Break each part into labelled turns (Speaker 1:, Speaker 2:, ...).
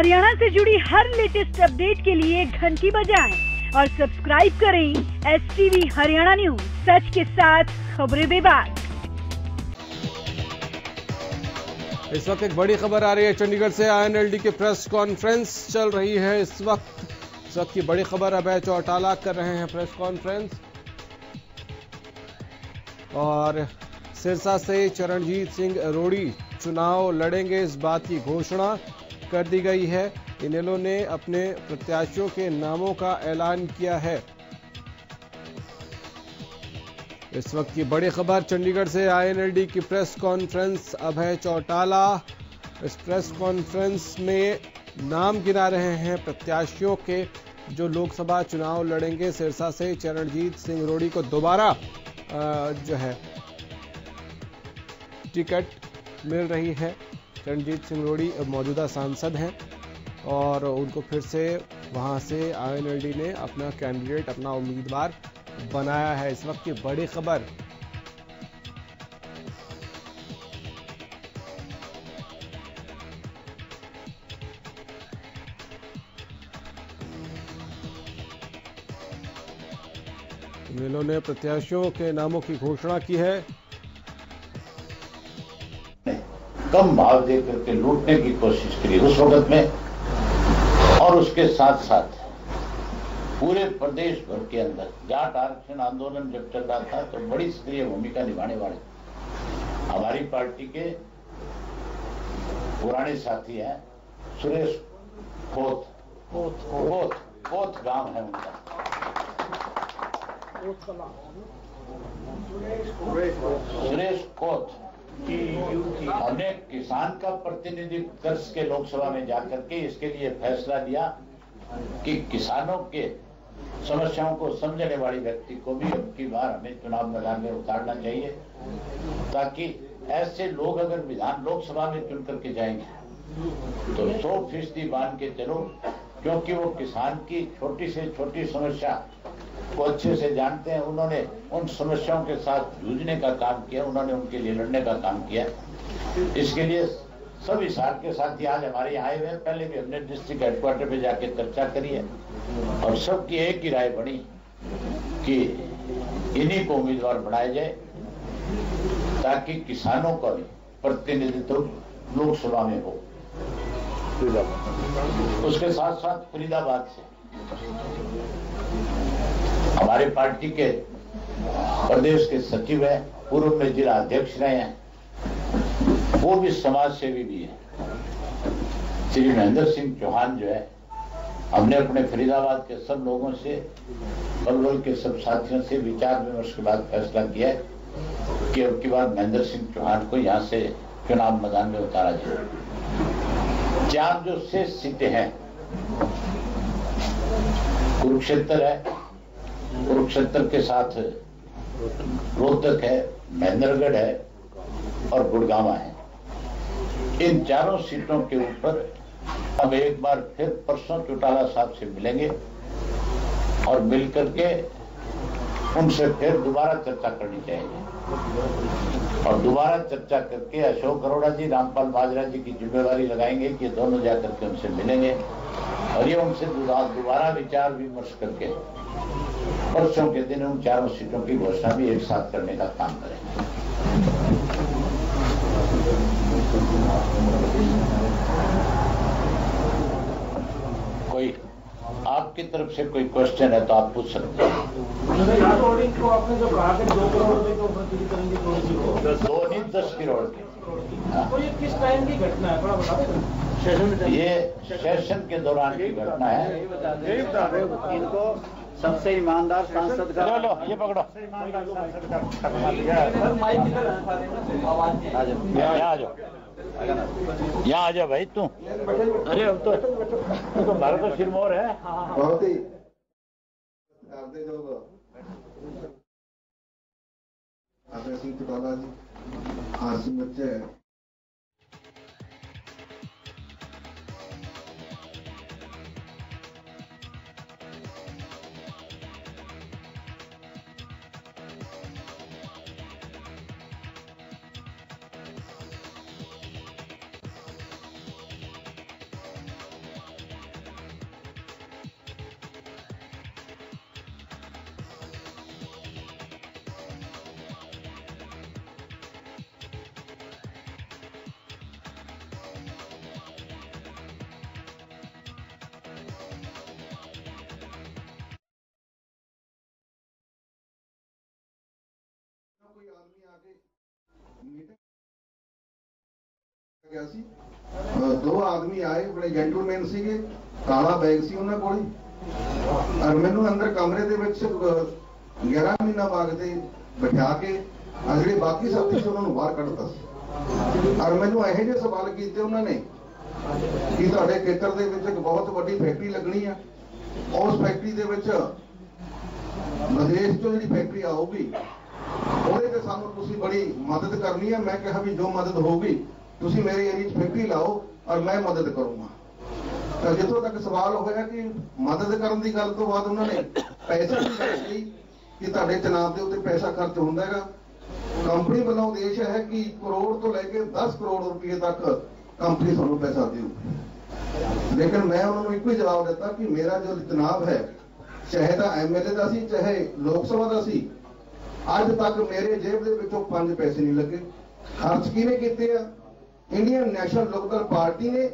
Speaker 1: हरियाणा से जुड़ी हर latest update के लिए घंटी बजाएं और सब्सक्राइब करें STV हरियाणा न्यूज, सच के साथ खबरें बेबाक।
Speaker 2: इस वक्त एक बड़ी खबर आ रही है चंडीगढ़ से। INLD की प्रेस कॉन्फ्रेंस चल रही है इस वक्त की बड़ी खबर। अभय चौटाला कर रहे हैं प्रेस कॉन्फ्रेंस और सिरसा से चरणजीत सिंह अरोड़ी चुनाव लड़ेंगे, इस बात की घोषणा कर दी गई है। इनेलो ने अपने प्रत्याशियों के नामों का ऐलान किया है। इस वक्त की बड़ी खबर चंडीगढ़ से। INLD की प्रेस कॉन्फ्रेंस, अभय चौटाला इस प्रेस कॉन्फ्रेंस में नाम गिना रहे हैं प्रत्याशियों के जो लोकसभा चुनाव लड़ेंगे। सिरसा से चरणजीत सिंह अरोड़ी को दोबारा जो है टिकट मिल रही है। चरणजीत सिंह अरोड़ी मौजूदा सांसद हैं और उनको फिर से वहां से INLD ने अपना कैंडिडेट, अपना उम्मीदवार बनाया है। इस वक्त की बड़ी खबर। इनेलो ने प्रत्याशियों के नामों की घोषणा की है।
Speaker 3: कम भाव दे करके लूटने की कोशिश करी उस वक्त में, और उसके साथ साथ पूरे प्रदेश भर के अंदर जाट आरक्षण आंदोलन जब चल रहा था तो बड़ी सक्रिय भूमिका निभाने वाले हमारी पार्टी के पुराने साथी हैं सुरेश कोथ गांव है उनका, सुरेश कोथ। हमने किसान का प्रतिनिधित्व कर के लोकसभा में जाकर के इसके लिए फैसला लिया कि किसानों के समस्याओं को समझने वाले व्यक्ति को भी अब की बार हमें चुनाव मैदान में उतारना चाहिए, ताकि ऐसे लोग अगर लोकसभा में चुन करके जाएंगे तो 100% मान के चलो, क्योंकि वो किसान की छोटी से छोटी समस्या को अच्छे से जानते हैं। उन्होंने उन समस्याओं के साथ जूझने का काम किया, उन्होंने उनके लिए लड़ने का काम किया। इसके लिए सब हिसाब के साथ ही आज हमारे यहाँ आए हुए। पहले भी हमने डिस्ट्रिक्ट हेडक्वार्टर पे जाके चर्चा करी है और सबकी एक ही राय बनी कि इन्हीं को उम्मीदवार बनाया जाए ताकि किसानों का भी प्रतिनिधित्व लोकसभा में हो। उसके साथ साथ फरीदाबाद से हमारे पार्टी के प्रदेश के सचिव है, पूर्व में जिला अध्यक्ष रहे हैं, वो भी समाज सेवी भी है, श्री महेंद्र सिंह चौहान जो है। हमने अपने फरीदाबाद के सब लोगों से, पलवल के सब साथियों से विचार विमर्श के बाद फैसला किया है कि अब की बार महेंद्र सिंह चौहान को यहां से चुनाव मैदान में उतारा जाए। 4 जो शेष सीटें हैं, कुरुक्षेत्र है, कुरुक्षेत्र के साथ रोहतक है, महेंद्रगढ़ है और गुड़गांवा है। इन 4 सीटों के ऊपर अब एक बार फिर परसों चौटाला साहब से मिलेंगे और मिलकर के उनसे फिर दोबारा चर्चा करनी चाहिए और दोबारा चर्चा करके अशोक अरोड़ा जी, रामपाल माजरा जी की जिम्मेवारी लगाएंगे कि दोनों जाकर के उनसे मिलेंगे और ये उनसे दोबारा विचार विमर्श करके परसों के दिन उन 4 सीटों की घोषणा भी एक साथ करने का काम करेंगे। कोई आपकी तरफ से कोई क्वेश्चन है तो आप पूछ सकते हैं।
Speaker 4: को आपने जो कहा कि 2 करोड़ रुपए को मंजूरी करेंगे,
Speaker 3: 2 नहीं 10 करोड़ की।
Speaker 4: तो ये किस टाइम की घटना है, थोड़ा बता दें।
Speaker 3: ये सेशन के दौरान की घटना है।
Speaker 5: इनको सबसे ईमानदार सांसद का
Speaker 3: लो ये पकड़ो, यहाँ आ जाओ भाई तू। अरे अब तो तुम्हारा तो सिरमौर है।
Speaker 6: बहुत ही अभय सिंह चौटाला जी हासिम बच्चे है। कोई आदमी आके मीटिंग ਗਿਆ ਸੀ। दो आदमी आए, बड़े जेंटलमैन ਸੀਗੇ, काला बैग ਸੀ ਉਹਨਾਂ ਕੋਲ, और ਮੈਨੂੰ ਅੰਦਰ ਕਮਰੇ ਦੇ ਵਿੱਚ 11 ਮਹੀਨਾ ਬਾਅਦ ਤੇ ਬਿਠਾ ਕੇ ਜਿਹੜੇ ਬਾਕੀ ਸਾਥੀ ਸੀ ਉਹਨਾਂ ਨੂੰ ਬਾਹਰ ਕੱਢਤਾ ਸੀ। और ਮੈਨੂੰ ਇਹੋ ਜਿਹੇ ਸਵਾਲ ਕੀਤੇ ਉਹਨਾਂ ਨੇ ਕਿ ਤੁਹਾਡੇ ਖੇਤਰ ਦੇ ਵਿੱਚ ਇੱਕ ਬਹੁਤ ਵੱਡੀ ਫੈਕਟਰੀ ਲੱਗਣੀ ਆ, ਉਸ ਫੈਕਟਰੀ ਦੇ ਵਿੱਚ ਵਿਦੇਸ਼ ਤੋਂ ਜਿਹੜੀ ਫੈਕਟਰੀ ਆਊਗੀ ਉਹਦੇ ਤੇ ਸਾਨੂੰ ਤੁਸੀਂ ਬੜੀ ਮਦਦ ਕਰਨੀ ਹੈ। ਮੈਂ ਕਿਹਾ ਵੀ ਜੋ ਮਦਦ ਹੋਊਗੀ ਤੁਸੀਂ ਮੇਰੇ ਏਰੀਆ 'ਚ ਫੈਕਟਰੀ ਲਾਓ ਔਰ ਮੈਂ ਮਦਦ ਕਰੂੰਗਾ। ਤਾਂ ਜਿੱਥੋਂ ਤੱਕ ਸਵਾਲ ਹੋਇਆ ਕਿ ਮਦਦ ਕਰਨ ਦੀ ਗੱਲ ਤੋਂ ਬਾਅਦ ਉਹਨਾਂ ਨੇ ਪੈਸਾ ਵੀ ਦੱਸਿਆ ਕਿ ਤੁਹਾਡੇ ਚੁਣਾਵ ਦੇ ਉੱਤੇ ਪੈਸਾ ਖਰਚ ਹੁੰਦਾ ਹੈਗਾ। ਕੰਪਨੀ ਵੱਲੋਂ ਉਦੇਸ਼ ਹੈ ਕਿ ਕਰੋੜ ਤੋਂ ਲੈ ਕੇ 10 ਕਰੋੜ ਰੁਪਏ ਤੱਕ ਕੰਪਨੀ ਤੁਹਾਨੂੰ ਪੈਸਾ ਦੇਊਗੀ। ਲੇਕਿਨ ਮੈਂ ਉਹਨਾਂ ਨੂੰ ਇੱਕੋ ਹੀ ਜਵਾਬ ਦਿੱਤਾ ਕਿ ਮੇਰਾ ਜੋ ਚੁਣਾਵ ਹੈ, ਚਾਹੇ ਤਾਂ ਐਮਐਲਏ ਦਾ ਸੀ ਚਾਹੇ ਲੋਕ ਸਭਾ ਦਾ ਸੀ, ਅੱਜ ਤੱਕ ਮੇਰੇ ਜੇਬ ਦੇ ਵਿੱਚੋਂ 5 ਪੈਸੇ ਨਹੀਂ ਲੱਗੇ। ਖਰਚ ਕਿਹਨੇ ਕੀਤੇ ਆ? ਇੰਡੀਅਨ ਨੈਸ਼ਨਲ ਲੋਕਦਲ ਪਾਰਟੀ ਨੇ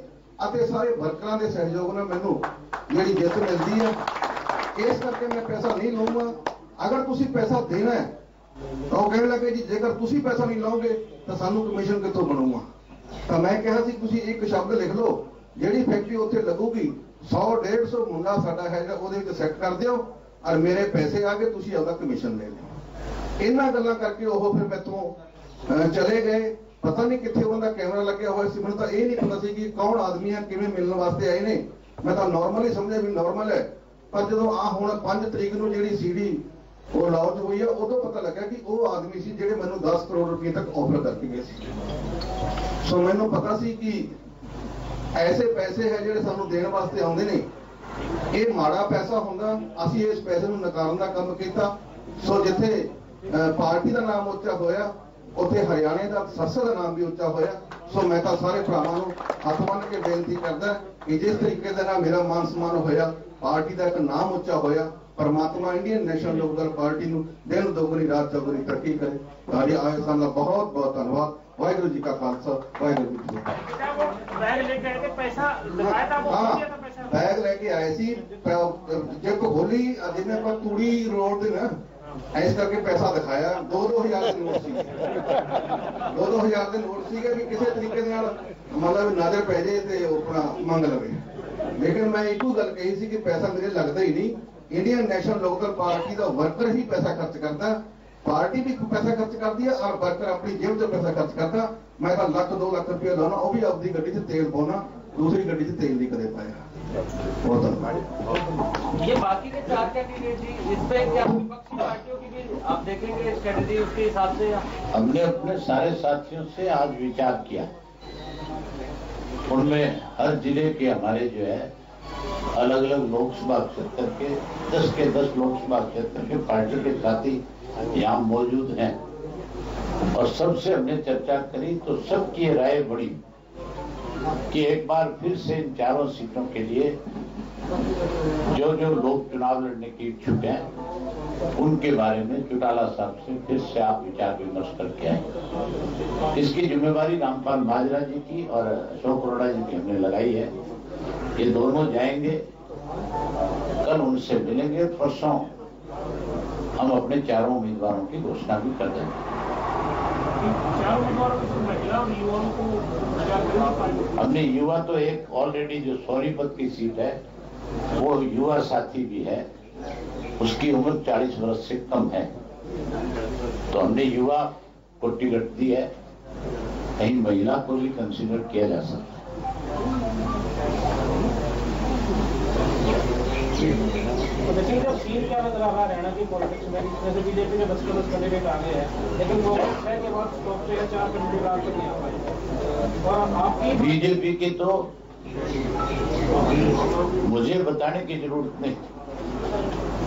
Speaker 6: ਅਤੇ ਸਾਰੇ ਵਰਕਰਾਂ ਦੇ ਸਹਿਯੋਗ ਨਾਲ ਮੈਨੂੰ ਜਿਹੜੀ ਜਿੱਤ ਮਿਲਦੀ ਹੈ। ਇਸ ਕਰਕੇ ਮੈਂ ਪੈਸਾ ਨਹੀਂ ਲਊਂਗਾ। ਅਗਰ ਤੁਸੀਂ ਪੈਸਾ ਦੇਣਾ ਹੈ ਤਾਂ ਉਹ ਕਹਿਣ ਲੱਗੇ ਜੀ ਜੇਕਰ ਤੁਸੀਂ ਪੈਸਾ ਨਹੀਂ ਲਾਓਗੇ ਤਾਂ ਸਾਨੂੰ ਕਮਿਸ਼ਨ ਕਿੱਥੋਂ ਬਣੂਗਾ। ਤਾਂ ਮੈਂ ਕਿਹਾ ਸੀ ਤੁਸੀਂ ਇੱਕ ਸ਼ਬਦ ਲਿਖ ਲਓ, ਜਿਹੜੀ ਫੈਕਟਰੀ ਉੱਥੇ ਲੱਗੂਗੀ 100-150 ਮੁੰਡਾ ਸਾਡਾ ਹੈ ਜਿਹੜਾ ਉਹਦੇ ਵਿੱਚ ਸੈੱਟ ਕਰ ਦਿਓ ਔਰ ਮੇਰੇ ਪੈਸੇ ਆ ਕੇ ਤੁਸੀਂ ਆਪਦਾ ਕਮਿਸ਼ਨ ਲੈ ਲਿਓ। ਇਹਨਾਂ ਗੱਲਾਂ ਕਰਕੇ ਉਹ ਫਿਰ ਮੈਥੋਂ ਚਲੇ ਗਏ। ਪਤਾ ਨਹੀਂ ਕਿੱਥੇ ਉਹਨਾਂ ਦਾ ਕੈਮਰਾ ਲੱਗਿਆ ਹੋਇਆ ਸੀ, ਮੈਨੂੰ ਤਾਂ ਇਹ ਨਹੀਂ ਪਤਾ ਸੀ ਕਿ ਕੌਣ ਆਦਮੀ ਆ, ਕਿਵੇਂ ਮਿਲਣ ਵਾਸਤੇ ਆਏ ਨੇ। ਮੈਂ ਤਾਂ ਨਾਰਮਲੀ ਸਮਝਿਆ ਵੀ ਨਾਰਮਲ ਹੈ, ਪਰ ਜਦੋਂ ਹੁਣ 5 ਤਰੀਕ ਨੂੰ ਜਿਹੜੀ ਸੀਡੀ ਉਹ ਲਾਂਚ ਹੋਈ ਆ ਉਦੋਂ ਪਤਾ ਲੱਗਾ ਕਿ ਉਹ ਆਦਮੀ ਸੀ ਜਿਹੜੇ ਮੈਨੂੰ 10 ਕਰੋੜ ਰੁਪਏ ਤੱਕ ਆਫਰ ਕਰਕੇ ਗਏ ਸੀ। ਸੋ ਮੈਨੂੰ ਪਤਾ ਸੀ ਕਿ ਐਸੇ ਪੈਸੇ ਹੈ ਜਿਹੜੇ ਸਾਨੂੰ ਦੇਣ ਵਾਸਤੇ ਆਉਂਦੇ ਨੇ, ਇਹ ਮਾੜਾ ਪੈਸਾ ਹੁੰਦਾ। ਅਸੀਂ ਇਸ ਪੈਸੇ ਨੂੰ ਨਕਾਰਨ ਦਾ ਕੰਮ ਕੀਤਾ। ਸੋ ਜਿੱਥੇ ਪਾਰਟੀ ਦਾ ਨਾਮ ਉੱਚਾ ਹੋਇਆ ਉੱਥੇ ਹਰਿਆਣੇ ਦਾ ਸਰਸਾ ਦਾ ਨਾਮ ਵੀ ਉੱਚਾ ਹੋਇਆ। ਸੋ ਮੈਂ ਤਾਂ ਸਾਰੇ ਭਰਾਵਾਂ ਨੂੰ ਹੱਥ ਬੰਨ੍ਹ ਕੇ ਬੇਨਤੀ ਕਰਦਾ ਕਿ ਜਿਸ ਤਰੀਕੇ ਦੇ ਨਾਲ ਮੇਰਾ ਮਾਨ ਸਨਮਾਨ ਹੋਇਆ, ਪਾਰਟੀ ਦਾ ਇੱਕ ਨਾਮ ਉੱਚਾ ਹੋਇਆ, परमात्मा इंडियन नेशनल लोकदल पार्टी ਨੂੰ दिन दोगुनी रात चौगुनी तरक्की करे। ਤੁਹਾਡੇ ਆਏ ਸਾਲ ਦਾ बहुत बहुत धन्यवाद। वाहिगुरु जी का खालसा, वाहिगुरु जी की फतेह।
Speaker 4: बैग लेके आए थे, पैसा दिखाया था वो, दिया था पैसा।
Speaker 6: बैग लेके आए सी जब होली जिन्हें ਆਪਾਂ ਤੂੜੀ रोड ਤੇ ਨਾ ਇਸ ਕਰਕੇ ਪੈਸਾ ਦਿਖਾਇਆ। 2-2000 ਦੇ ਨੋਟ ਸੀ, 2-2000 ਦੇ ਨੋਟ ਸੀਗੇ ਵੀ ਕਿਸੇ ਤਰੀਕੇ ਦੇ ਨਾਲ ਮਤਲਬ ਨਜ਼ਰ ਪੈ ਜੇ ਤੇ ਆਪਣਾ ਮੰਗ ਲਵੇ। ਲੇਕਿਨ ਮੈਂ ਇੱਕੋ ਗੱਲ ਕਹੀ ਸੀ ਕਿ ਪੈਸਾ ਮੇਰੇ ਲੱਗਦਾ ਹੀ ਨਹੀਂ। इंडियन नेशनल लोकदल पार्टी का वर्कर ही पैसा खर्च करता, पार्टी भी पैसा खर्च करती है और वर्कर अपनी जेब से पैसा खर्च करता। मैं तो $1-2 लाख रुपया लाना, वो भी अपनी गड्डी से तेल पाना, दूसरी गड्डी से तेल नहीं करे पाया। बहुत धन्यवाद।
Speaker 4: ये बाकी के 4 कैंडिडेट जी, इस पे क्या विपक्षी पार्टियों की भी आप देखेंगे स्ट्रेटेजी उसके हिसाब से?
Speaker 3: हमने अपने सारे साथियों से आज विचार किया, उनमें हर जिले के हमारे जो है अलग अलग लोकसभा क्षेत्र के 10 के 10 लोकसभा क्षेत्र के पार्टी के साथी यहाँ मौजूद हैं और सबसे हमने चर्चा करी। तो सबकी राय बढ़ी कि एक बार फिर से इन 4 सीटों के लिए जो जो लोग चुनाव लड़ने की इच्छुक हैं उनके बारे में चौटाला साहब से फिर से आप विचार विमर्श करके आए। इसकी जिम्मेवारी रामपाल माजरा जी की और अशोक अरोड़ा जी की हमने लगाई है। ये दोनों जाएंगे, कल उनसे मिलेंगे, परसों हम अपने 4 उम्मीदवारों की घोषणा भी कर देंगे। हमने युवा तो एक ऑलरेडी जो सोनीपत की सीट है वो युवा साथी भी है, उसकी उम्र 40 वर्ष से कम है, तो हमने युवा को टिकट दी है। कहीं महिला को भी कंसीडर किया जा सकता है।
Speaker 4: देखिए जब सीन क्या नजर आ रहा है हरियाणा की पॉलिटिक्स में, जैसे बीजेपी के 10 कैंडिडेट आगे है, लेकिन वो 6 के बाद स्टॉप पे 4 कैंडिडेट आज तक नहीं आ पाए। और आपकी
Speaker 3: बीजेपी की तो मुझे बताने की जरूरत नहीं,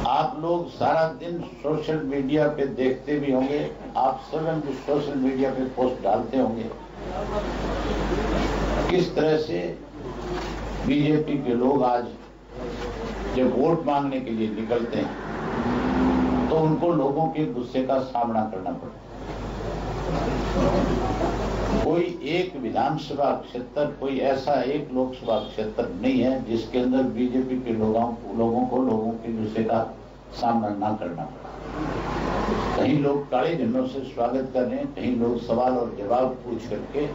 Speaker 3: आप लोग सारा दिन सोशल मीडिया पे देखते भी होंगे, आप स्वयं भी सोशल मीडिया पे पोस्ट डालते होंगे किस तरह से बीजेपी के लोग आज जब वोट मांगने के लिए निकलते हैं तो उनको लोगों के गुस्से का सामना करना पड़ता है। कोई एक विधानसभा क्षेत्र, कोई ऐसा एक लोकसभा क्षेत्र नहीं है जिसके अंदर बीजेपी के लोगों को लोगों के गुस्से का सामना ना करना पड़ा। कहीं लोग काले झंडों से स्वागत कर रहे हैं, कहीं लोग सवाल और जवाब पूछ करके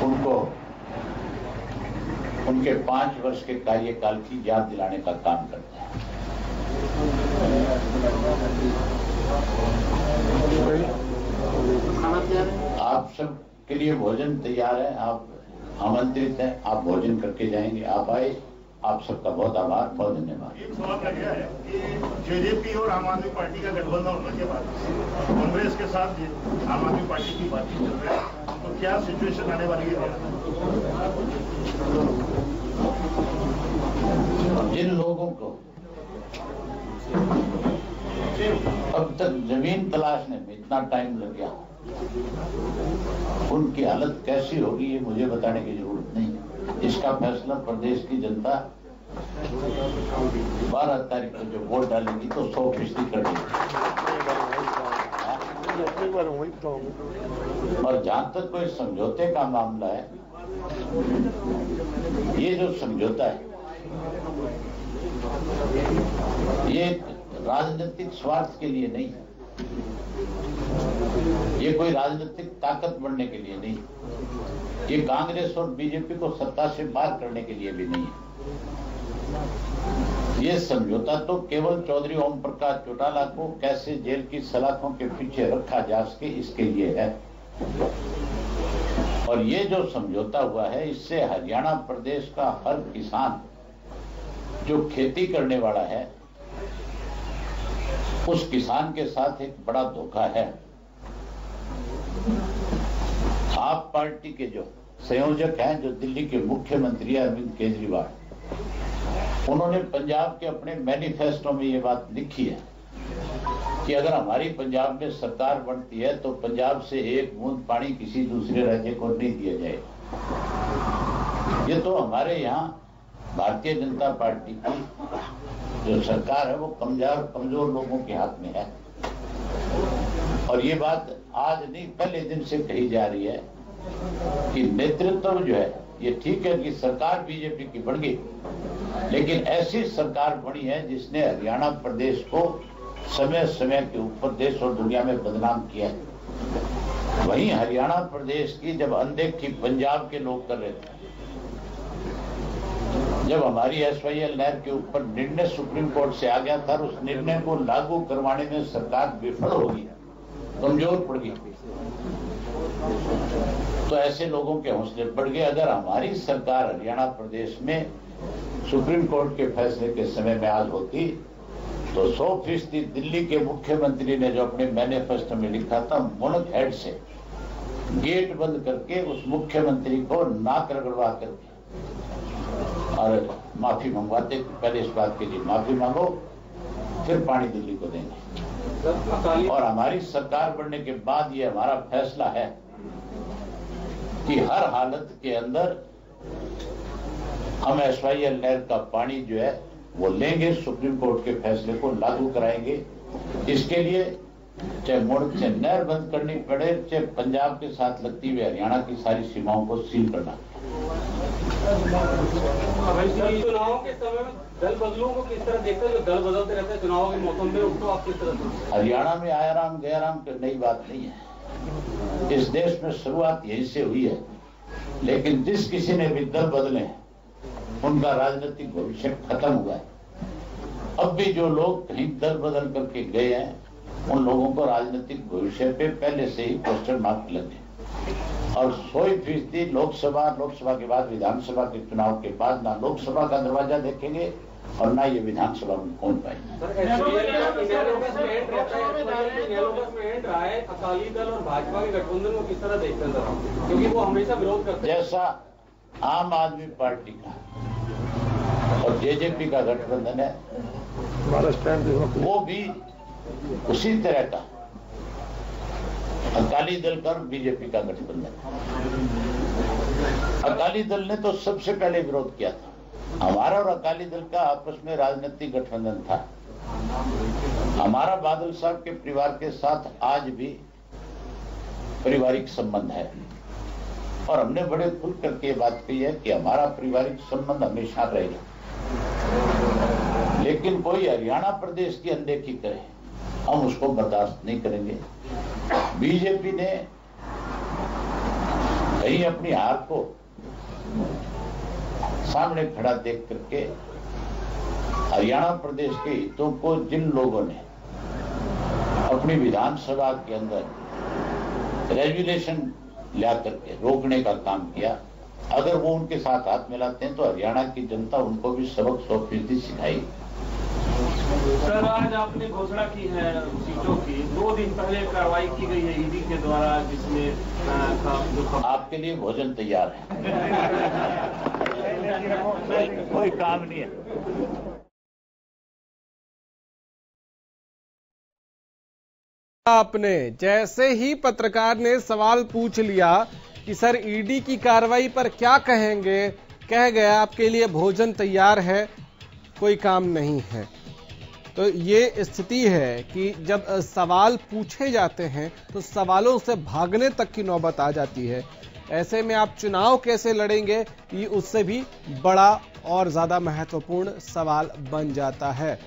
Speaker 3: उनको उनके 5 वर्ष के कार्यकाल की याद दिलाने का काम करते हैं। आप सब के लिए भोजन तैयार है, आप आमंत्रित हैं, आप भोजन करके जाएंगे। आप आए, आप सबका बहुत आभार, बहुत धन्यवाद।
Speaker 7: एक सवाल का यह है कि जेजेपी और आम आदमी पार्टी का गठबंधन होने के बाद कांग्रेस के साथ आम आदमी पार्टी की बातचीत चल रही है, तो क्या सिचुएशन आने वाली है?
Speaker 3: जिन लोगों को अब तक जमीन तलाशने में इतना टाइम लग गया, उनकी हालत कैसी होगी ये मुझे बताने की जरूरत नहीं। इसका फैसला प्रदेश की जनता 12 तारीख को जो वोट डालेगी तो 100% कर देगी। और जहां तक कोई समझौते का मामला है, ये जो समझौता है ये राजनीतिक स्वार्थ के लिए नहीं है, ये कोई राजनीतिक ताकत बढ़ने के लिए नहीं, ये कांग्रेस और बीजेपी को सत्ता से बाहर करने के लिए भी नहीं है। ये समझौता तो केवल चौधरी ओम प्रकाश चौटाला को कैसे जेल की सलाखों के पीछे रखा जा सके इसके लिए है। और ये जो समझौता हुआ है, इससे हरियाणा प्रदेश का हर किसान जो खेती करने वाला है, उस किसान के साथ एक बड़ा धोखा है। आप पार्टी के जो संयोजक हैं, जो दिल्ली के मुख्यमंत्री अरविंद केजरीवाल, उन्होंने पंजाब के अपने मैनिफेस्टो में ये बात लिखी है कि अगर हमारी पंजाब में सरकार बनती है तो पंजाब से एक बूंद पानी किसी दूसरे राज्य को नहीं दिया जाएगा। ये तो हमारे यहाँ भारतीय जनता पार्टी की जो सरकार है वो कमजोर लोगों के हाथ में है। और ये बात आज नहीं, पहले दिन से कही जा रही है कि नेतृत्व जो है, ये ठीक है कि सरकार बीजेपी की बन गई, लेकिन ऐसी सरकार बनी है जिसने हरियाणा प्रदेश को समय समय के ऊपर देश और दुनिया में बदनाम किया है। वहीं हरियाणा प्रदेश की जब अनदेखी पंजाब के लोग कर रहे थे, जब हमारी SYL नहर के ऊपर निर्णय सुप्रीम कोर्ट से आ गया था, उस निर्णय को लागू करवाने में सरकार विफल होगी, कमजोर पड़ गई, तो ऐसे लोगों के हौसले बढ़ गए। अगर हमारी सरकार हरियाणा प्रदेश में सुप्रीम कोर्ट के फैसले के समय में आज होती तो 100% दिल्ली के मुख्यमंत्री ने जो अपने मैनिफेस्टो में लिखा था, मुनक हेड से गेट बंद करके उस मुख्यमंत्री को नाक रगड़वा करके और माफी मंगवाते, पहले इस बात के लिए माफी मांगो, फिर पानी दिल्ली को देंगे। और हमारी सरकार बनने के बाद ये हमारा फैसला है कि हर हालत के अंदर हम SYL नहर का पानी जो है वो लेंगे, सुप्रीम कोर्ट के फैसले को लागू कराएंगे। इसके लिए चाहे मुड़क से नहर बंद करनी पड़े, चाहे पंजाब के साथ लगती हुई हरियाणा की सारी सीमाओं को सील करना।
Speaker 4: चुनाव के समय में दल बदलू को किस तरह देखते हैं? जो दल बदलते रहते हैं चुनाव के मौसम में, उसको आप किस तरह?
Speaker 3: हरियाणा में आया राम गया राम की नई बात नहीं है। इस देश में शुरुआत यहीं से हुई है, लेकिन जिस किसी ने भी दल बदले उनका राजनीतिक भविष्य खत्म हुआ है। अब भी जो लोग कहीं दल बदल करके गए हैं, उन लोगों को राजनीतिक भविष्य पे पहले से ही क्वेश्चन मार्क लगे। और 100% लोकसभा के बाद विधानसभा के चुनाव के बाद ना लोकसभा का दरवाजा देखेंगे और ना ये विधानसभा में पहुंच पाएंगे।
Speaker 4: अकाली दल और भाजपा के गठबंधन को किस तरह देखते हैं? क्योंकि वो हमेशा विरोध करते हैं।
Speaker 3: जैसा आम आदमी पार्टी का और जेजेपी का गठबंधन है, वो भी उसी तरह का अकाली दल का बीजेपी का गठबंधन। अकाली दल ने तो सबसे पहले विरोध किया था। हमारा और अकाली दल का आपस में राजनीतिक गठबंधन था। हमारा बादल साहब के परिवार के साथ आज भी पारिवारिक संबंध है और हमने बड़े खुल करके ये बात कही है कि हमारा पारिवारिक संबंध हमेशा रहेगा। लेकिन कोई हरियाणा प्रदेश की अनदेखी करे, हम उसको बर्दाश्त नहीं करेंगे। बीजेपी ने कहीं अपनी हार को सामने खड़ा देख करके हरियाणा प्रदेश के हितों को जिन लोगों ने अपनी विधानसभा के अंदर रेजुलेशन ला करके रोकने का काम किया, अगर वो उनके साथ हाथ मिलाते हैं तो हरियाणा की जनता उनको भी सबक 100% सिखाएगी।
Speaker 4: सर, आज आपने घोषणा की है सीटों की, 2 दिन पहले कार्रवाई की गई है ईडी के द्वारा, जिसमें
Speaker 3: आपके लिए भोजन तैयार है। कोई काम नहीं है।
Speaker 2: आपने जैसे ही पत्रकार ने सवाल पूछ लिया कि सर ईडी की कार्रवाई पर क्या कहेंगे, कह गया आपके लिए भोजन तैयार है, कोई काम नहीं है। तो ये स्थिति है कि जब सवाल पूछे जाते हैं तो सवालों से भागने तक की नौबत आ जाती है। ऐसे में आप चुनाव कैसे लड़ेंगे, ये उससे भी बड़ा और ज्यादा महत्वपूर्ण सवाल बन जाता है।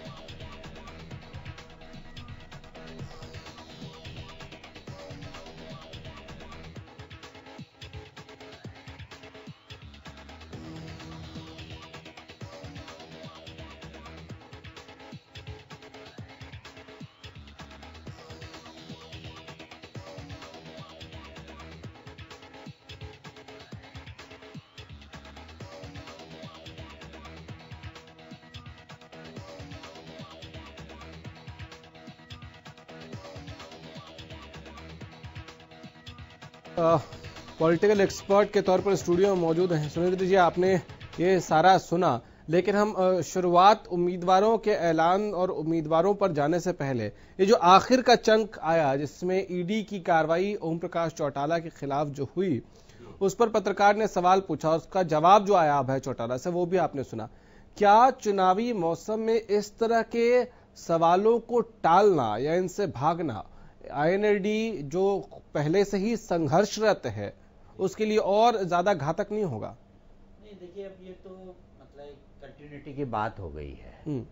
Speaker 2: पॉलिटिकल एक्सपर्ट के तौर पर स्टूडियो में मौजूद हैं। सुरेंद्र जी, आपने ये सारा सुना, लेकिन हम शुरुआत उम्मीदवारों के ऐलान और उम्मीदवारों पर जाने से पहले ये जो आखिर का चंक आया जिसमें ईडी की कार्रवाई ओम प्रकाश चौटाला के खिलाफ जो हुई, उस पर पत्रकार ने सवाल पूछा, उसका जवाब जो आया अभय चौटाला से वो भी आपने सुना। क्या चुनावी मौसम में इस तरह के सवालों को टालना या इनसे भागना आईएनएलडी जो पहले से ही संघर्षरत है उसके लिए और ज्यादा घातक नहीं होगा?
Speaker 8: नहीं, देखिए, अब ये तो मतलब कंटिन्यूटी की बात हो गई है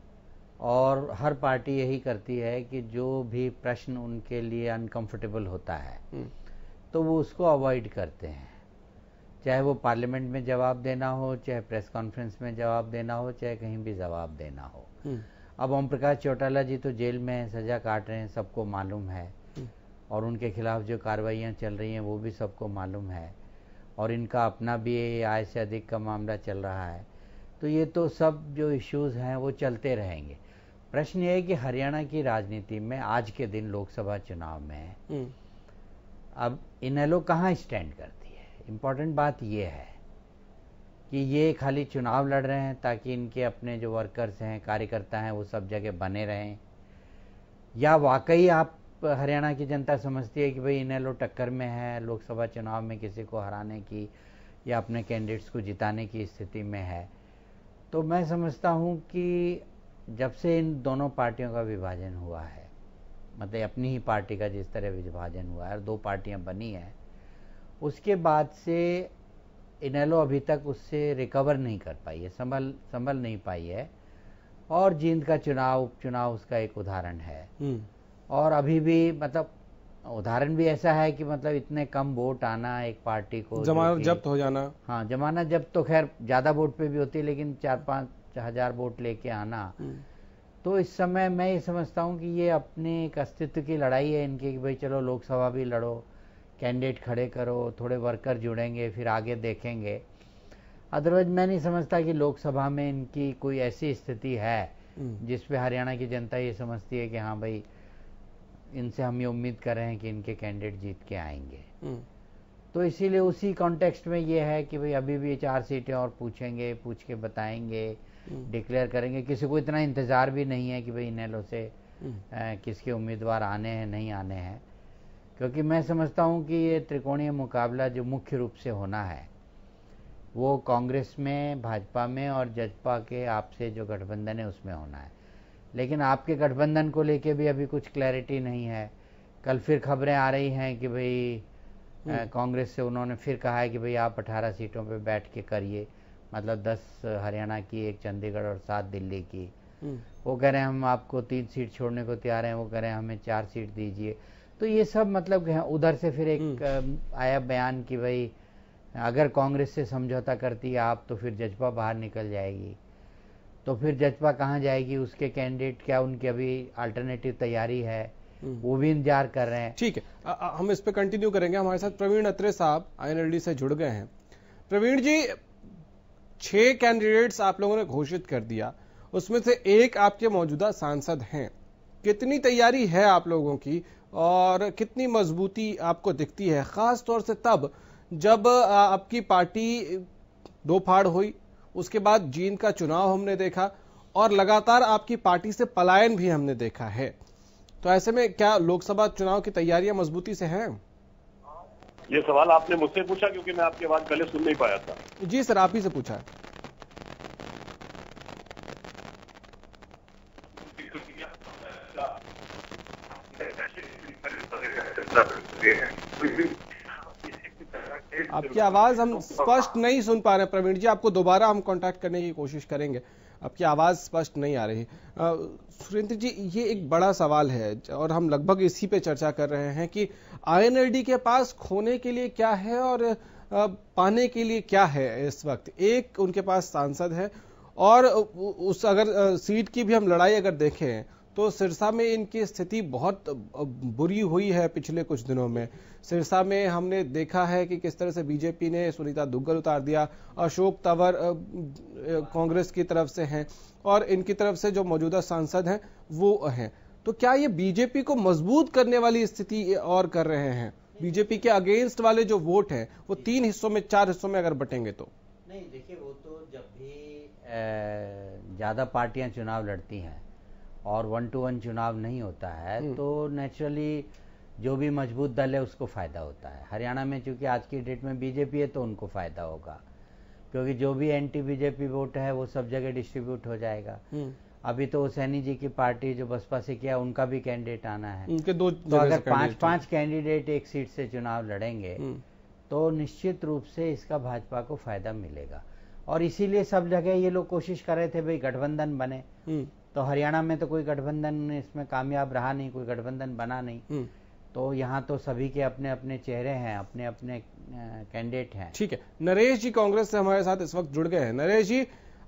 Speaker 8: और हर पार्टी यही करती है कि जो भी प्रश्न उनके लिए अनकंफर्टेबल होता है तो वो उसको अवॉइड करते हैं, चाहे वो पार्लियामेंट में जवाब देना हो, चाहे प्रेस कॉन्फ्रेंस में जवाब देना हो, चाहे कहीं भी जवाब देना हो। अब ओम प्रकाश चौटाला जी तो जेल में हैं, सजा काट रहे हैं, सबको मालूम है, और उनके खिलाफ जो कार्रवाइयाँ चल रही हैं वो भी सबको मालूम है, और इनका अपना भी आय से अधिक का मामला चल रहा है। तो ये तो सब जो इश्यूज हैं वो चलते रहेंगे। प्रश्न ये है कि हरियाणा की राजनीति में आज के दिन लोकसभा चुनाव में अब इनेलो कहाँ स्टैंड करती है। इम्पोर्टेंट बात ये है कि ये खाली चुनाव लड़ रहे हैं ताकि इनके अपने जो वर्कर्स हैं, कार्यकर्ता हैं, वो सब जगह बने रहें, या वाकई आप हरियाणा की जनता समझती है कि भाई इनेलो टक्कर में है, लोकसभा चुनाव में किसी को हराने की या अपने कैंडिडेट्स को जिताने की स्थिति में है। तो मैं समझता हूँ कि जब से इन दोनों पार्टियों का विभाजन हुआ है, मतलब अपनी ही पार्टी का जिस तरह विभाजन हुआ है और 2 पार्टियां बनी हैं, उसके बाद से इनेलो अभी तक उससे रिकवर नहीं कर पाई है, संभल नहीं पाई है, और जींद का उपचुनाव उसका एक उदाहरण है। और अभी भी मतलब उदाहरण भी ऐसा है कि मतलब इतने कम वोट आना एक पार्टी को,
Speaker 2: जमानत जब्त हो जाना।
Speaker 8: हाँ, जमानत जब्त तो खैर ज्यादा वोट पे भी होती है, लेकिन 4-5 हजार वोट लेके आना। तो इस समय मैं ये समझता हूँ कि ये अपने एक अस्तित्व की लड़ाई है इनकी कि भाई चलो लोकसभा भी लड़ो, कैंडिडेट खड़े करो, थोड़े वर्कर जुड़ेंगे, फिर आगे देखेंगे। अदरवाइज मैं नहीं समझता कि लोकसभा में इनकी कोई ऐसी स्थिति है जिसपे हरियाणा की जनता ये समझती है कि हाँ भाई इनसे हम ये उम्मीद कर रहे हैं कि इनके कैंडिडेट जीत के आएंगे। तो इसीलिए उसी कॉन्टेक्स्ट में ये है कि भाई अभी भी 4 सीटें और पूछेंगे, पूछ के बताएंगे, डिक्लेयर करेंगे। किसी को इतना इंतजार भी नहीं है कि भाई इनेलो से किसके उम्मीदवार आने हैं नहीं आने हैं, क्योंकि मैं समझता हूं कि ये त्रिकोणीय मुकाबला जो मुख्य रूप से होना है वो कांग्रेस में, भाजपा में और जजपा के आपसे जो गठबंधन है उसमें होना है। लेकिन आपके गठबंधन को लेके भी अभी कुछ क्लैरिटी नहीं है। कल फिर खबरें आ रही हैं कि भाई कांग्रेस से उन्होंने फिर कहा है कि भाई आप 18 सीटों पे बैठ के करिए, मतलब 10 हरियाणा की, 1 चंडीगढ़ और 7 दिल्ली की। वो कह रहे हैं हम आपको 3 सीट छोड़ने को तैयार हैं, वो कह रहे हैं हमें 4 सीट दीजिए। तो ये सब मतलब उधर से फिर एक आया बयान कि भाई अगर कांग्रेस से समझौता करती है आप तो फिर जजपा बाहर निकल जाएगी। तो फिर जजपा कहाँ जाएगी, उसके कैंडिडेट क्या उनकी अभी अल्टरनेटिव तैयारी है, वो भी इंतजार कर रहे हैं।
Speaker 2: ठीक है, हम इस पे कंटिन्यू करेंगे। हमारे साथ प्रवीण अत्रे साहब INLD से जुड़ गए हैं। प्रवीण जी, 6 कैंडिडेट्स आप लोगों ने घोषित कर दिया, उसमें से एक आपके मौजूदा सांसद हैं। कितनी तैयारी है आप लोगों की और कितनी मजबूती आपको दिखती है, खास तौर से तब जब आपकी पार्टी दो फाड़ हुई, उसके बाद जींद का चुनाव हमने देखा और लगातार आपकी पार्टी से पलायन भी हमने देखा है। तो ऐसे में क्या लोकसभा चुनाव की तैयारियां मजबूती से हैं?
Speaker 9: ये सवाल आपने मुझसे पूछा क्योंकि मैं आपकी आवाज पहले सुन नहीं पाया था।
Speaker 2: जी सर, आप ही से पूछा है। आपकी आवाज हम स्पष्ट नहीं सुन पा रहे प्रवीण जी, आपको दोबारा हम कांटेक्ट करने की कोशिश करेंगे, आपकी आवाज स्पष्ट नहीं आ रही। सुरेंद्र जी, ये एक बड़ा सवाल है और हम लगभग इसी पे चर्चा कर रहे हैं कि INLD के पास खोने के लिए क्या है और पाने के लिए क्या है इस वक्त। एक उनके पास सांसद है और उस अगर सीट की भी हम लड़ाई अगर देखें तो सिरसा में इनकी स्थिति बहुत बुरी हुई है पिछले कुछ दिनों में। सिरसा में हमने देखा है कि किस तरह से बीजेपी ने सुनीता दुग्गल उतार दिया, अशोक तंवर कांग्रेस की तरफ से हैं और इनकी तरफ से जो मौजूदा सांसद हैं वो हैं। तो क्या ये बीजेपी को मजबूत करने वाली स्थिति और कर रहे हैं? बीजेपी के अगेंस्ट वाले जो वोट हैं वो 3 हिस्सों में 4 हिस्सों में अगर बटेंगे तो?
Speaker 8: नहीं, देखिए वो तो जब भी ज्यादा पार्टियां चुनाव लड़ती हैं और 1 to 1 चुनाव नहीं होता है तो नेचुरली जो भी मजबूत दल है उसको फायदा होता है। हरियाणा में चूंकि आज की डेट में बीजेपी है तो उनको फायदा होगा, क्योंकि जो भी एंटी बीजेपी वोट है वो सब जगह डिस्ट्रीब्यूट हो जाएगा। अभी तो सैनी जी की पार्टी जो बसपा से किया उनका भी कैंडिडेट आना है, उनके दो तो अगर 5-5 कैंडिडेट एक सीट से चुनाव लड़ेंगे तो निश्चित रूप से इसका भाजपा को फायदा मिलेगा। और इसीलिए सब जगह ये लोग कोशिश कर रहे थे भाई गठबंधन बने, तो हरियाणा में तो कोई गठबंधन इसमें कामयाब रहा नहीं, कोई गठबंधन बना नहीं। तो यहाँ तो सभी के अपने अपने चेहरे हैं, अपने अपने कैंडिडेट हैं।
Speaker 2: ठीक है, नरेश जी कांग्रेस से हमारे साथ इस वक्त जुड़ गए हैं। नरेश जी,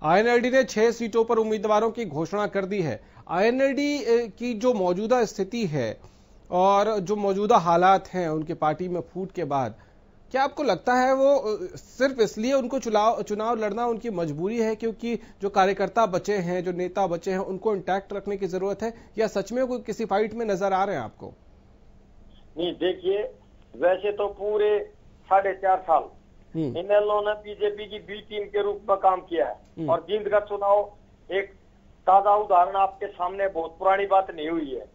Speaker 2: INLD ने 6 सीटों पर उम्मीदवारों की घोषणा कर दी है। INLD की जो मौजूदा स्थिति है और जो मौजूदा हालात हैं उनकी पार्टी में फूट के बाद, क्या आपको लगता है वो सिर्फ इसलिए उनको चुनाव लड़ना उनकी मजबूरी है क्योंकि जो कार्यकर्ता बचे हैं, जो नेता बचे हैं, उनको इंटैक्ट रखने की जरूरत है, या सच में कोई किसी फाइट में नजर आ रहे हैं आपको?
Speaker 10: नहीं, देखिए वैसे तो पूरे 4.5 साल इनेलो ने बीजेपी की बी टीम के रूप में काम किया है और जींद का चुनाव एक ताजा उदाहरण आपके सामने, बहुत पुरानी बात नहीं हुई है।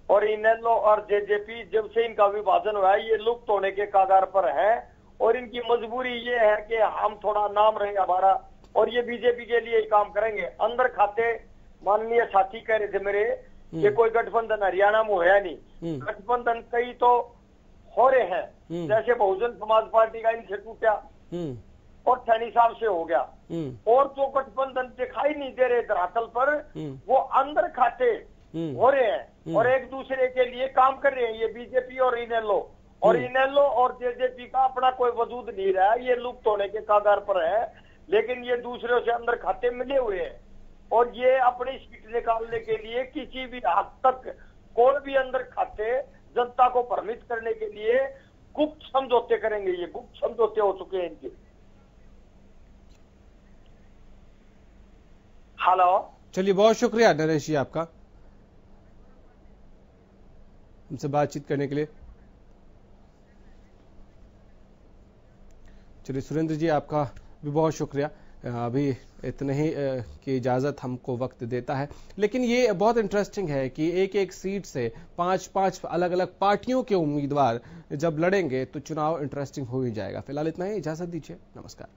Speaker 10: और इनेलो और जेजेपी जब से इनका विभाजन हुआ है ये लुप्त होने के कगार पर है और इनकी मजबूरी ये है कि हम थोड़ा नाम रहे हमारा और ये बीजेपी के लिए ही काम करेंगे। अंदर खाते माननीय साथी कह रहे थे मेरे कि कोई गठबंधन हरियाणा में होया नहीं, गठबंधन कई तो हो रहे हैं, जैसे बहुजन समाज पार्टी का इनसे टूटा और सैनी साहब से हो गया, और जो गठबंधन दिखाई नहीं दे रहे धरातल पर वो अंदर खाते हो रहे हैं और एक दूसरे के लिए काम कर रहे हैं। ये बीजेपी और इनेलो और जेजेपी का अपना कोई वजूद नहीं रहा है, ये लुप्त होने के कगार पर है, लेकिन ये दूसरों से अंदर खाते मिले हुए हैं और ये अपनी सीट निकालने के लिए किसी भी हद तक कोई भी अंदर खाते जनता को भ्रमित करने के लिए गुप्त समझौते करेंगे। ये गुप्त समझौते हो चुके हैं इनके। हेलो,
Speaker 2: चलिए बहुत शुक्रिया नरेश जी आपका हमसे बातचीत करने के लिए। चलिए सुरेंद्र जी आपका भी बहुत शुक्रिया, अभी इतने ही की इजाजत हमको वक्त देता है, लेकिन ये बहुत इंटरेस्टिंग है कि एक एक सीट से 5-5 अलग अलग पार्टियों के उम्मीदवार जब लड़ेंगे तो चुनाव इंटरेस्टिंग हो ही जाएगा। फिलहाल इतना ही, इजाजत दीजिए, नमस्कार।